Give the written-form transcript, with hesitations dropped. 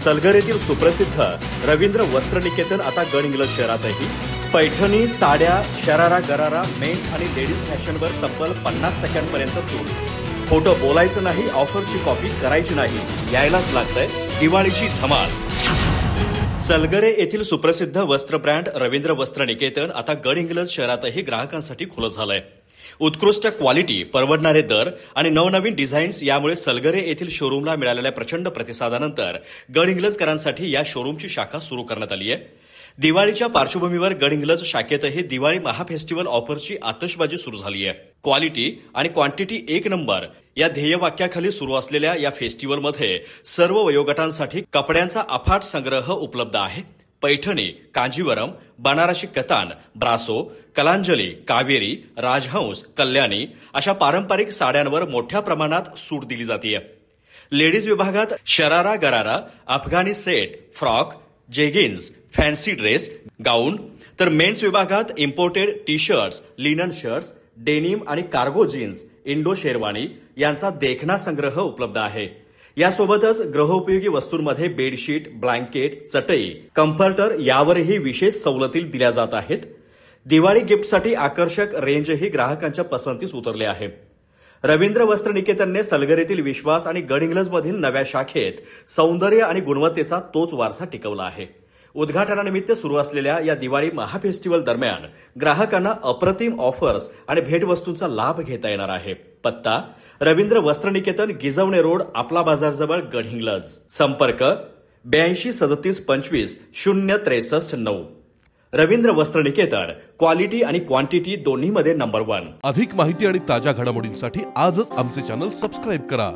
सलगर येथील सुप्रसिद्ध रवींद्र वस्त्रनिकेतन आता गडहिंग्लज शहरातही पैठणी, साड्या, शरारा, गरारा, मेन्स आणि लेडीज फॅशनवर तब्बल 50% सूट। खोटं बोलायचं नाही, ऑफरची कॉपी करायची नाही, यायलाच लागतंय दिवाळीची धमाल। सलगरे येथील सुप्रसिद्ध वस्त्र ब्रँड रवींद्र वस्त्रनिकेतन आता गडहिंग्लज शहरातही ग्राहकांसाठी खुलं झालंय। उत्कृष्ट क्वालिटी, परवडणारे दर आणि नवनवीन डिझाईन्स यामुळे सलगरे येथील शोरूमला मिळालेल्या प्रचंड प्रतिसादानंतर गडहिंग्लजकरांसाठी या शोरूमची शाखा सुरू करण्यात आली आहे। दिवाळीच्या पार्श्वभूमीवर गडहिंग्लज शाखेतही दिवाळी महाफेस्टिवल ऑफरची आतषबाजी सुरू झाली आहे। क्वालिटी आणि क्वांटिटी एक नंबर या ध्येयवाक्याखाली सुरू असलेल्या या फेस्टिवलमध्ये सर्व वयोगटांसाठी कपड्यांचा अफाट संग्रह उपलब्ध आहे। पैठणी, कांजीवरम, बनारसी कतान, ब्रासो, कलांजली, कावेरी, राजहंस, कल्याणी अशा पारंपरिक साड्यांवर मोठ्या प्रमाणात सूट दिली जाते। लेडीज विभागात शरारा, गरारा, अफगाणी set, frock, jeggings, fancy dress, gown, तर मेन्स विभागात imported T shirts, linen shirts, denim आणि कार्गो जीन्स, इंडो शेरवानी यांचा देखणा संग्रह उपलब्ध आहे। यासोबतच गृहोपयोगी वस्तूंमध्ये बेडशीट, ब्लँकेट, चटई, कम्फर्टर यावरही विशेष सवलती दिल्या जात आहेत। दिवाळी गिफ्टसाठी आकर्षक रेंजही ग्राहकांच्या पसंतीस उतरले आहे। रवींद्र वस्त्रनिकेतनने सलगरेतील विश्वास आणि गडहिंग्लजमधील नव्या शाखेत सौंदर्य आणि गुणवत्तेचा तोच वारसा टिकवला आहे। उद्घाटनानिमित्त सुरू असलेल्या या दिवाळी महाफेस्टिवल दरम्यान ग्राहकांना अप्रतिम ऑफर्स आणि भेटवस्तूंचा लाभ घेता येणार आहे। पत्ता रवींद्र वस्त्रनिकेतन, गिजवणे रोड, आपला बाजारजवळ, गडहिंग्लज। संपर्क 82 37 25 063 9। रवींद्र वस्त्रनिकेतन, क्वालिटी आणि क्वांटिटी दोन्हीमध्ये नंबर 1। अधिक माहिती आणि ताज्या घडामोडींसाठी आजच आमचे चॅनल सबस्क्राइब करा।